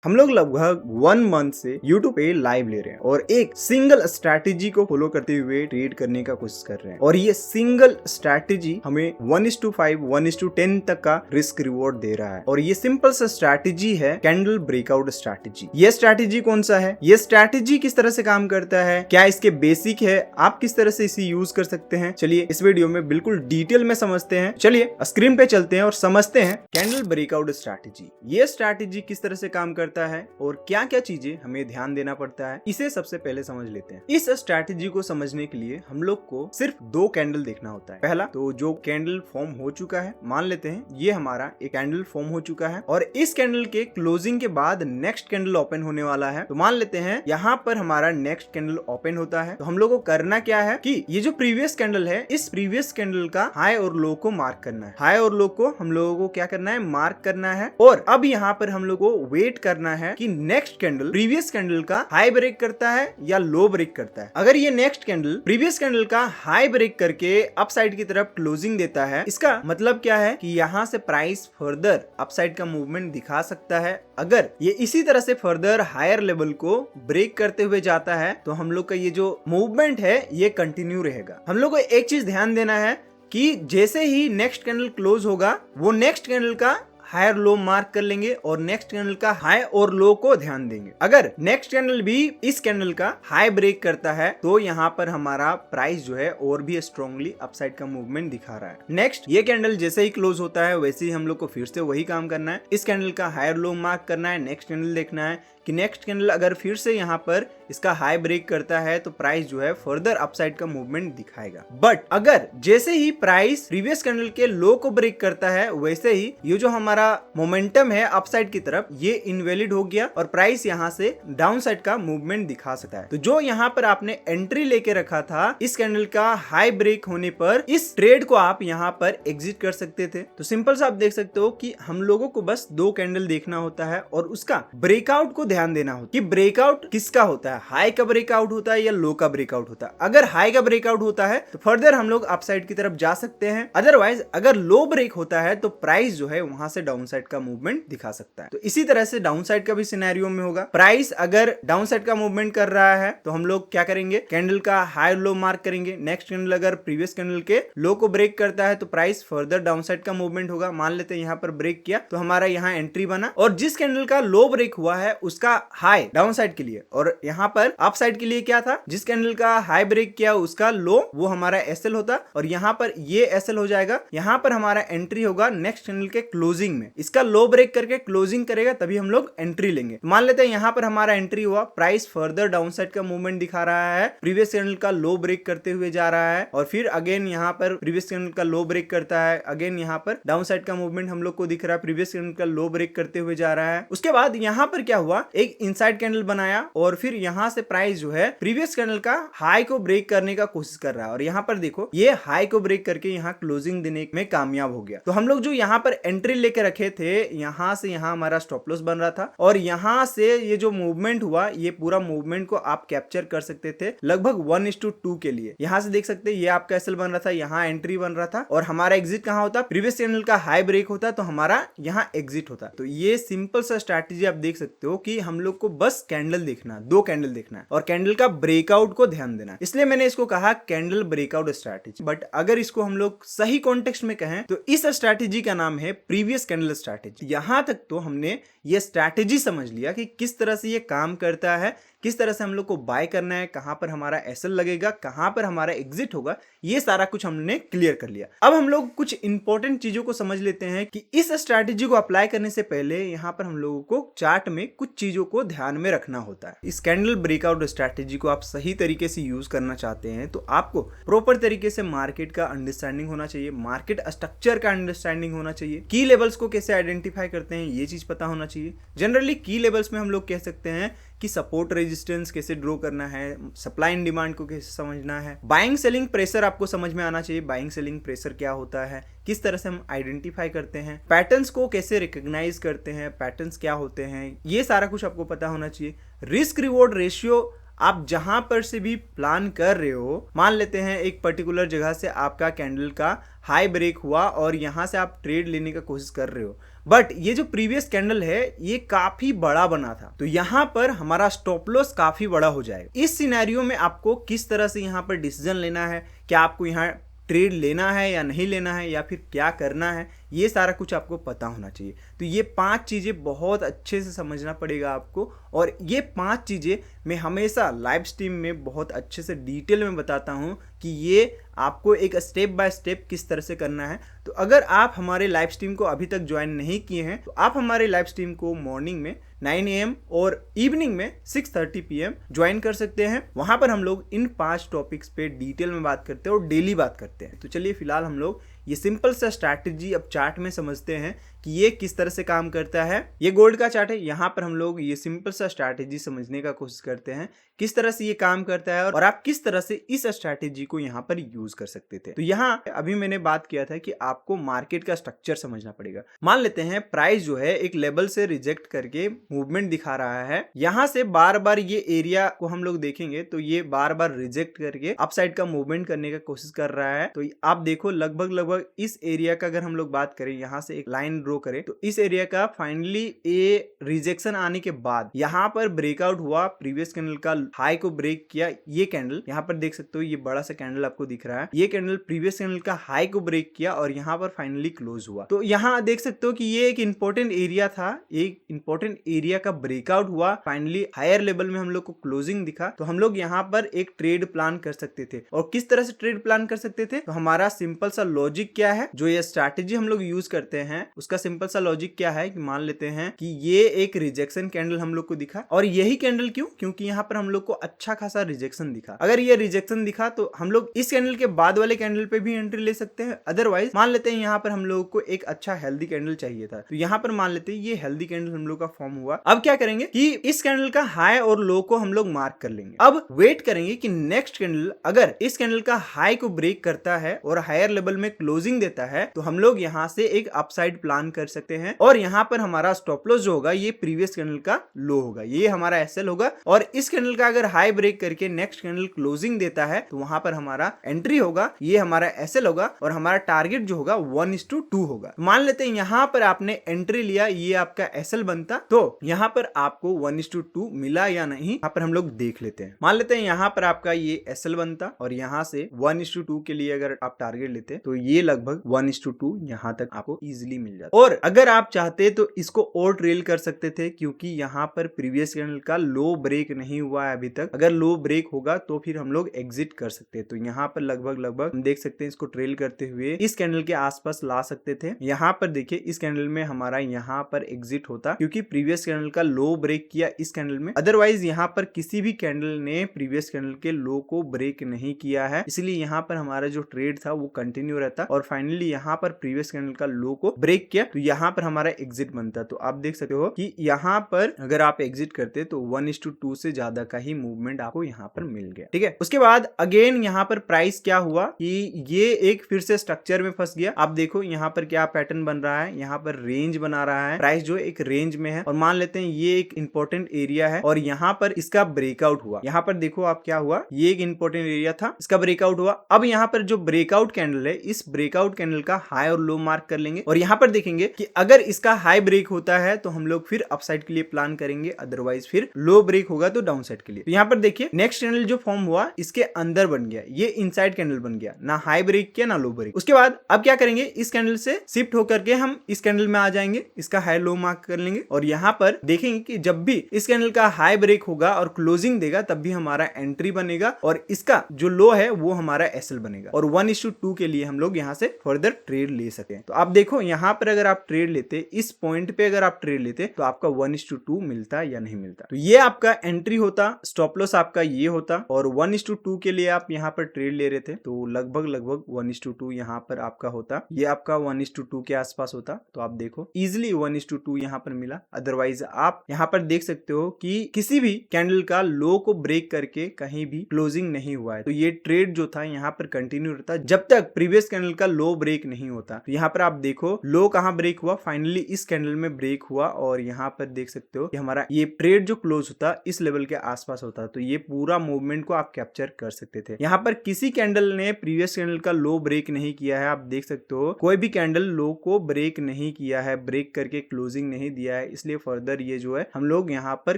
हम लोग लगभग 1 मंथ से YouTube पे लाइव ले रहे हैं और एक सिंगल स्ट्रैटेजी को फॉलो करते हुए ट्रेड करने का कोशिश कर रहे हैं और ये सिंगल स्ट्रैटेजी हमें 1:5 1:10 तक का रिस्क रिवॉर्ड दे रहा है। और ये सिंपल सा स्ट्रैटेजी है कैंडल ब्रेकआउट स्ट्रैटेजी। ये स्ट्रैटेजी कौन सा है, ये स्ट्रैटेजी किस तरह से काम करता है, क्या इसके बेसिक है, आप किस तरह से इसे यूज कर सकते हैं, चलिए इस वीडियो में बिल्कुल डिटेल में समझते हैं। चलिए स्क्रीन पे चलते हैं और समझते हैं कैंडल ब्रेकआउट स्ट्रैटेजी। ये स्ट्रैटेजी किस तरह से काम करता है और क्या क्या चीजें हमें ध्यान देना पड़ता है, इसे सबसे पहले समझ लेते हैं। इस स्ट्रैटेजी को समझने के लिए हम लोग को सिर्फ 2 कैंडल देखना होता है। पहला तो जो कैंडल फॉर्म हो चुका है, मान लेते हैं ये हमारा एक कैंडल फॉर्म हो चुका है और इस कैंडल के क्लोजिंग के बाद नेक्स्ट कैंडल ओपन होने वाला है। तो मान लेते हैं यहाँ पर हमारा नेक्स्ट कैंडल ओपन होता है। तो हम लोग को करना क्या है कि ये जो प्रीवियस कैंडल है, इस प्रीवियस कैंडल का हाई और लो को मार्क करना है। हाई और लो को हम लोगों को क्या करना है, मार्क करना है। और अब यहाँ पर हम लोग को वेट करना है कि नेक्स्ट कैंडल प्रीवियस कैंडल का हाई ब्रेक करता है या लो ब्रेक करता है। अगर ये नेक्स्ट कैंडल प्रीवियस कैंडल का हाई ब्रेक करके अपसाइड की तरफ क्लोजिंग देता है, इसका मतलब क्या है कि यहाँ से प्राइस फर्दर अपसाइड का मूवमेंट दिखा सकता है। अगर ये इसी तरह से फर्दर हायर लेवल को ब्रेक करते हुए जाता है तो हम लोग का ये जो मूवमेंट है ये कंटिन्यू रहेगा। हम लोग को एक चीज ध्यान देना है कि जैसे ही नेक्स्ट कैंडल क्लोज होगा, वो नेक्स्ट कैंडल का हायर लो मार्क कर लेंगे और नेक्स्ट कैंडल का हाई और लो को ध्यान देंगे। अगर नेक्स्ट कैंडल भी इस कैंडल का हाई ब्रेक करता है तो यहाँ पर हमारा प्राइस जो है और भी स्ट्रांगली अपसाइड का मूवमेंट दिखा रहा है। नेक्स्ट ये कैंडल जैसे ही क्लोज होता है वैसे ही हम लोग को फिर से वही काम करना है, इस कैंडल का हायर लो मार्क करना है, नेक्स्ट कैंडल देखना है कि नेक्स्ट कैंडल अगर फिर से यहाँ पर इसका हाई ब्रेक करता है तो प्राइस जो है फर्दर अपसाइड का मूवमेंट दिखाएगा। बट अगर जैसे ही प्राइस प्रीवियस कैंडल के लो को ब्रेक करता है वैसे ही ये जो हमारा मोमेंटम है अपसाइड की तरफ ये इनवैलिड हो गया और प्राइस यहाँ से डाउन साइड का मूवमेंट दिखा सकता है। तो जो यहाँ पर आपने एंट्री लेके रखा था इस कैंडल का हाई ब्रेक होने पर, इस ट्रेड को आप यहाँ पर एग्जिट कर सकते थे। तो सिंपल सा आप देख सकते हो कि हम लोगों को बस 2 कैंडल देखना होता है और उसका ब्रेकआउट को ध्यान देना होता है कि ब्रेकआउट किसका होता है, हाई का ब्रेकआउट होता है या लो का ब्रेकआउट होता है। अगर हाई का ब्रेकआउट होता है तो फर्दर हम लोग अपसाइड की तरफ जा सकते हैं, अदरवाइज अगर लो ब्रेक होता है तो प्राइस जो है वहां से डाउन साइड का मूवमेंट दिखा सकता है। तो इसी तरह से डाउन साइड का भी सिनेरियो में होगा। प्राइस अगर डाउन साइड का मूवमेंट कर रहा है तो हम लोग क्या करेंगे, कैंडल का हाई लो मार्क करेंगे। नेक्स्ट कैंडल अगर प्रीवियस कैंडल के लो को ब्रेक करता है तो प्राइस फर्दर डाउन साइड का मूवमेंट होगा। मान लेते हैं यहाँ पर ब्रेक किया तो हमारा यहाँ एंट्री बना और जिस कैंडल का लो ब्रेक हुआ है उसका हाई डाउन साइड के लिए और यहाँ पर अप साइड के लिए क्या था, जिस कैंडल का हाई ब्रेक किया उसका लो वो हमारा एसएल होता और यहाँ पर ये एसएल हो जाएगा। यहाँ पर हमारा एंट्री होगा नेक्स्ट कैंडल के क्लोजिंग में, इसका लो ब्रेक करके क्लोजिंग करेगा तभी हम लोग एंट्री लेंगे। मान लेते हैं यहाँ पर हमारा एंट्री हुआ, प्राइस फर्दर डाउन साइड का मूवमेंट दिखा रहा है, प्रीवियस कैंडल का लो ब्रेक करते हुए जा रहा है और फिर अगेन यहाँ पर प्रीवियस कैंडल का लो ब्रेक करता है, अगेन यहाँ पर डाउन साइड का मूवमेंट हम लोग को दिख रहा है, प्रीवियस कैंडल का लो ब्रेक करते हुए जा रहा है। उसके बाद यहाँ पर क्या हुआ, एक इनसाइड कैंडल बनाया और फिर यहाँ से प्राइस जो है प्रीवियस कैंडल का हाई को ब्रेक करने का कोशिश कर रहा है और यहाँ पर देखो ये हाई को ब्रेक करके यहाँ क्लोजिंग देने में कामयाब हो गया। तो हम लोग जो यहाँ पर एंट्री लेके रखे थे, यहाँ से यहाँ हमारा स्टॉप लॉस बन रहा था और यहाँ से ये जो मूवमेंट हुआ ये पूरा मूवमेंट को आप कैप्चर कर सकते थे लगभग 1:2 के लिए। यहाँ से देख सकते हैं ये आपका एसएल बन रहा था, यहाँ एंट्री बन रहा था और हमारा एग्जिट कहाँ होता, प्रीवियस कैंडल का हाई ब्रेक होता तो हमारा यहाँ एग्जिट होता। तो ये सिंपल सा स्ट्रैटेजी आप देख सकते हो कि हम लोग को बस कैंडल देखना, 2 कैंडल देखना है और कैंडल का ब्रेकआउट को ध्यान देना, इसलिए मैंने इसको कहा कैंडल ब्रेकआउट स्ट्रैटेजी। बट अगर इसको हम लोग सही कॉन्टेक्स्ट में कहें तो इस स्ट्रैटेजी का नाम है प्रीवियस कैंडल स्ट्रैटेजी। यहां तक तो हमने ये स्ट्रैटेजी समझ लिया कि किस तरह से ये काम करता है, किस तरह से हम लोग को बाय करना है, कहां पर हमारा एसएल लगेगा, कहां पर हमारा एग्जिट होगा, ये सारा कुछ हमने क्लियर कर लिया। अब हम लोग कुछ इंपॉर्टेंट चीजों को समझ लेते हैं कि इस स्ट्रैटेजी को अप्लाई करने से पहले यहाँ पर हम लोगों को चार्ट में कुछ चीजों को ध्यान में रखना होता है। इस कैंडल ब्रेकआउट स्ट्रैटेजी को आप सही तरीके से यूज करना चाहते हैं तो आपको प्रॉपर तरीके से मार्केट का अंडरस्टैंडिंग होना चाहिए, मार्केट स्ट्रक्चर का अंडरस्टैंडिंग होना चाहिए, की लेवल्स को कैसे आइडेंटिफाई करते हैं ये चीज पता होना चाहिए। जनरली की लेवल्स में हम लोग कह सकते हैं कि सपोर्ट रेजिस्टेंस कैसे ड्रॉ करना है, सप्लाई एंड डिमांड को कैसे समझना है, बाइंग सेलिंग प्रेशर आपको समझ में आना चाहिए, बाइंग सेलिंग प्रेशर क्या होता है, किस तरह से हम आइडेंटिफाई करते हैं, पैटर्न्स को कैसे रिकॉग्नाइज करते हैं, पैटर्न्स क्या होते हैं, ये सारा कुछ आपको पता होना चाहिए। रिस्क रिवॉर्ड रेशियो आप जहां पर से भी प्लान कर रहे हो, मान लेते हैं एक पर्टिकुलर जगह से आपका कैंडल का हाई ब्रेक हुआ और यहां से आप ट्रेड लेने का कोशिश कर रहे हो, बट ये जो प्रीवियस कैंडल है ये काफी बड़ा बना था, तो यहाँ पर हमारा स्टॉप लॉस काफी बड़ा हो जाएगा। इस सिनेरियो में आपको किस तरह से यहाँ पर डिसीजन लेना है, क्या आपको यहाँ ट्रेड लेना है या नहीं लेना है, या फिर क्या करना है, ये सारा कुछ आपको पता होना चाहिए। तो ये 5 चीज़ें बहुत अच्छे से समझना पड़ेगा आपको, और ये 5 चीज़ें मैं हमेशा लाइव स्ट्रीम में बहुत अच्छे से डिटेल में बताता हूँ कि ये आपको एक स्टेप बाय स्टेप किस तरह से करना है। तो अगर आप हमारे लाइव स्ट्रीम को अभी तक ज्वाइन नहीं किए हैं तो आप हमारे लाइव स्ट्रीम को मॉर्निंग में 9 AM और इवनिंग में 6:30 PM ज्वाइन कर सकते हैं। वहां पर हम लोग इन 5 टॉपिक्स पे डिटेल में बात करते हैं और डेली बात करते हैं। तो चलिए फिलहाल हम लोग ये सिंपल सा स्ट्रैटेजी अब चार्ट में समझते हैं कि ये किस तरह से काम करता है। ये गोल्ड का चार्ट है, यहाँ पर हम लोग ये सिंपल सा स्ट्रैटेजी समझने का कोशिश करते हैं किस तरह से ये काम करता है और आप किस तरह से इस स्ट्रैटेजी को यहाँ पर यूज कर सकते थे। तो यहाँ अभी मैंने बात किया था कि आपको मार्केट का स्ट्रक्चर समझना पड़ेगा। मान लेते हैं प्राइस जो है एक लेवल से रिजेक्ट करके मूवमेंट दिखा रहा है, यहाँ से बार बार ये एरिया को हम लोग देखेंगे तो ये बार बार रिजेक्ट करके अपसाइड का मूवमेंट करने का कोशिश कर रहा है। तो आप देखो लगभग इस एरिया का अगर हम लोग बात करें, यहाँ से एक लाइन ड्रॉ करें तो इस एरिया का फाइनली ए रिजेक्शन आने के बाद यहाँ पर ब्रेकआउट हुआ, प्रीवियस कैंडल का हाई को ब्रेक किया। ये कैंडल यहाँ पर देख सकते हो, ये बड़ा सा कैंडल आपको दिख रहा है, ये कैंडल प्रीवियस कैंडल का हाई को ब्रेक किया और यहाँ पर फाइनली क्लोज हुआ। तो यहाँ देख सकते हो कि ये एक इंपॉर्टेंट एरिया था, एक इंपॉर्टेंट एरिया का ब्रेकआउट हुआ, फाइनली हायर लेवल में हम लोग को क्लोजिंग दिखा। तो हम लोग यहाँ पर एक ट्रेड प्लान कर सकते थे। और किस तरह से ट्रेड प्लान कर सकते थे, तो हमारा सिंपल सा लॉजिक क्या है, जो ये स्ट्रैटेजी हम लोग यूज करते हैं उसका सिंपल सा लॉजिक क्या है कि मान लेते हैं कि ये एक रिजेक्शन कैंडल हम लोग को दिखा, और यही कैंडल क्यों, क्योंकि यहाँ पर हम लोग को अच्छा खासा रिजेक्शन दिखा। अगर ये रिजेक्शन दिखा तो हम लोग इस कैंडल के बाद वाले कैंडल पे भी एंट्री ले सकते हैं। अदरवाइज मान लेते हैं यहाँ पर हम लोग को एक अच्छा हेल्दी कैंडल चाहिए था, तो यहाँ पर मान लेते हैं ये हेल्दी कैंडल हम लोग का फॉर्म हुआ। अब क्या करेंगे कि इस कैंडल का हाई और लो को हम लोग मार्क कर लेंगे। अब वेट करेंगे कि नेक्स्ट कैंडल अगर इस कैंडल का हाई को ब्रेक करता है और हायर लेवल में क्लोजिंग देता है तो हम लोग यहाँ से एक अपसाइड प्लान कर सकते हैं। और यहाँ पर हमारा स्टॉप लॉस जो होगा ये प्रीवियस कैंडल का लो होगा, ये हमारा एसएल होगा। और इस कैंडल का अगर हाई ब्रेक करके नेक्स्ट कैंडल क्लोजिंग देता है तो वहां पर हमारा एंट्री होगा, ये हमारा एसएल होगा, और हमारा टारगेट जो होगा 1:2 होगा। मान लेते हैं यहाँ पर आपने एंट्री लिया, ये आपका एसएल बनता, तो यहाँ पर आपको 1:2 मिला या नहीं, यहाँ पर हम लोग देख लेते हैं। मान लेते हैं यहाँ पर आपका ये एसएल बनता और यहाँ से 1:2 के लिए अगर आप टारगेट लेते तो ये लगभग 1:2 यहाँ तक आपको इजिली मिल जाता। और अगर आप चाहते तो इसको और ट्रेल कर सकते थे, क्योंकि यहाँ पर प्रीवियस कैंडल का लो ब्रेक नहीं हुआ है अभी तक। अगर लो ब्रेक होगा तो फिर हम लोग एग्जिट कर सकते हैं। तो यहाँ पर लगभग हम देख सकते हैं इसको ट्रेल करते हुए इस कैंडल के आसपास ला सकते थे। यहाँ पर देखिए इस कैंडल में हमारा यहाँ पर एग्जिट होता, क्योंकि प्रीवियस कैंडल का लो ब्रेक किया इस कैंडल में। अदरवाइज यहाँ पर किसी भी कैंडल ने प्रीवियस कैंडल के लो को ब्रेक नहीं किया है, इसलिए यहाँ पर हमारा जो ट्रेड था वो कंटिन्यू रहता। और फाइनली यहाँ पर प्रीवियस कैंडल का लो को ब्रेक किया तो यहाँ पर हमारा एग्जिट बनता। तो आप देख सकते हो कि यहाँ पर अगर आप एग्जिट करते तो 1:2 से ज्यादा का ही मूवमेंट आपको यहाँ पर मिल गया। ठीक है, उसके बाद अगेन यहाँ पर प्राइस क्या हुआ कि ये एक फिर से स्ट्रक्चर में फंस गया। आप देखो यहाँ पर क्या पैटर्न बन रहा है, यहाँ पर रेंज बना रहा है, प्राइस जो एक रेंज में है। और मान लेते हैं ये एक इंपॉर्टेंट एरिया है और यहाँ पर इसका ब्रेकआउट हुआ। यहाँ पर देखो आप क्या हुआ, ये एक इंपॉर्टेंट एरिया था, इसका ब्रेकआउट हुआ। अब यहाँ पर जो ब्रेकआउट कैंडल है, इस ब्रेकआउट कैंडल का हाई और लो मार्क कर लेंगे और यहाँ पर देखेंगे कि अगर इसका हाई ब्रेक होता है तो हम लोग फिर अपसाइड के लिए प्लान करेंगे, अदरवाइज फिर लो ब्रेक होगा तो डाउन साइड के लिए। तो यहाँ पर देखिए नेक्स्ट कैंडल जो फॉर्म हुआ इसके अंदर बन गया, ये इनसाइड कैंडल बन गया, ना हाई ब्रेक किया ना लो ब्रेक। उसके बाद अब क्या करेंगे, इस कैंडल से शिफ्ट होकर के हम इस कैंडल में आ जाएंगे, इसका हाई लो मार्क कर लेंगे और यहाँ पर देखेंगे कि जब भी इस कैंडल का हाई ब्रेक होगा और क्लोजिंग देगा तब भी हमारा एंट्री बनेगा और इसका जो लो है वो हमारा एसएल बनेगा। और 1:2 के लिए हम लोग यहाँ से फर्दर ट्रेड ले सके। तो आप देखो यहाँ पर अगर आप ट्रेड लेते, इस पॉइंट पे अगर आप ट्रेड लेते तो आपका 1:2 मिलता या नहीं मिलता। तो ये आपका एंट्री होता, स्टॉप लॉस आपका ये होता और 1:2 के लिए आप यहाँ पर ट्रेड ले रहे थे तो लगभग 1:2 यहाँ पर आपका होता, ये आपका 1:2 के आसपास होता। तो आप देखो इजिली 1:2 यहाँ पर मिला। अदरवाइज आप यहाँ पर देख सकते हो कि किसी भी कैंडल का लो को ब्रेक करके कहीं भी क्लोजिंग नहीं हुआ है। तो ये ट्रेड जो था यहाँ पर कंटिन्यू रहता जब तक प्रीवियस कैंडल का लो ब्रेक नहीं होता। तो यहाँ पर आप देखो लो कहाँ यहाँ ब्रेक हुआ, फाइनली इस कैंडल में ब्रेक हुआ और यहाँ पर देख सकते हो कि हमारा ये ट्रेड जो क्लोज होता इस लेवल के आसपास होता, तो ये पूरा मूवमेंट को आप कैप्चर कर सकते थे। यहाँ पर किसी कैंडल ने प्रीवियस कैंडल का लो ब्रेक नहीं किया है, आप देख सकते हो कोई भी कैंडल लो को ब्रेक नहीं किया है, ब्रेक करके क्लोजिंग नहीं दिया है, इसलिए फर्दर ये जो है हम लोग यहाँ पर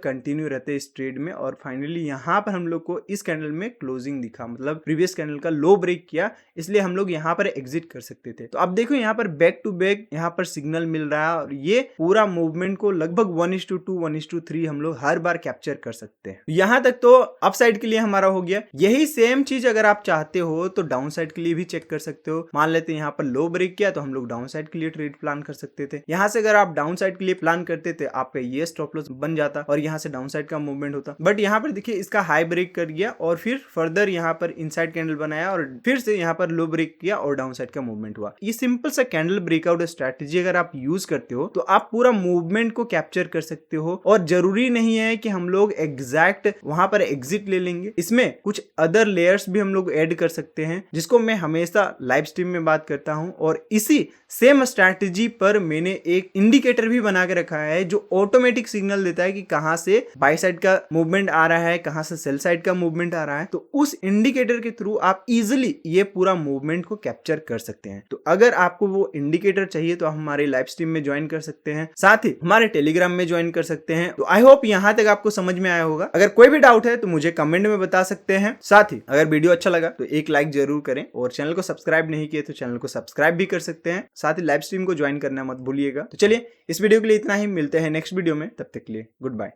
कंटिन्यू रहते इस ट्रेड में और फाइनली यहाँ पर हम लोग को इस कैंडल में क्लोजिंग दिखा, मतलब प्रीवियस कैंडल का लो ब्रेक किया, इसलिए हम लोग यहाँ पर एग्जिट कर सकते थे। तो अब देखो यहाँ पर बैक टू बैक यहाँ पर सिग्नल मिल रहा है और ये पूरा मूवमेंट को लगभग 1:2 1:3 हम लोग हर बार कैप्चर कर सकते हैं। यहाँ तक तो अप साइड के लिए हमारा हो गया। यही सेम चीज अगर आप चाहते हो तो डाउन साइड के लिए भी चेक कर सकते हो। मान लेते हैं यहाँ पर लो ब्रेक किया तो हम लोग डाउन साइड के लिए ट्रेड प्लान कर सकते थे। यहाँ से अगर आप डाउन साइड के लिए प्लान करते थे आपका ये स्टॉप लॉस बन जाता और यहाँ से डाउन साइड का मूवमेंट होता, बट यहाँ पर देखिए इसका हाई ब्रेक कर गया और फिर फर्दर यहाँ पर इनसाइड कैंडल बनाया और फिर से यहाँ पर लो ब्रेक किया और डाउन साइड का मूवमेंट हुआ। ये सिंपल सा कैंडल ब्रेकआउट स्ट्रेटजी अगर आप यूज करते हो तो आप पूरा मूवमेंट को कैप्चर कर सकते हो और जरूरी नहीं है कि हम लोग एग्जैक्ट वहां पर एग्जिट ले लेंगे। इसमें कुछ अदर लेयर्स भी हम लोग ऐड कर सकते हैं जिसको मैं हमेशा लाइव स्ट्रीम में बात करता हूं और इसी सेम स्ट्रैटेजी पर मैंने एक इंडिकेटर भी बना के रखा है जो ऑटोमेटिक सिग्नल देता है कि कहां से बाय साइड का मूवमेंट आ रहा है, कहां से सेल साइड का मूवमेंट आ रहा है। तो उस इंडिकेटर के थ्रू आप इजिली ये पूरा मूवमेंट को कैप्चर कर सकते हैं। तो अगर आपको वो इंडिकेटर चाहिए तो आप हमारे लाइव स्ट्रीम में ज्वाइन कर सकते हैं, साथ ही हमारे टेलीग्राम में ज्वाइन कर सकते हैं। तो आई होप यहां तक आपको समझ में आया होगा। अगर कोई भी डाउट है तो मुझे कमेंट में बता सकते हैं। साथ ही अगर वीडियो अच्छा लगा तो एक लाइक जरूर करें और चैनल को सब्सक्राइब नहीं किए तो चैनल को सब्सक्राइब भी कर सकते हैं। साथ ही लाइव स्ट्रीम को ज्वाइन करना मत भूलिएगा। तो चलिए इस वीडियो के लिए इतना ही, मिलते हैं नेक्स्ट वीडियो में, तब तक के लिए गुड बाय।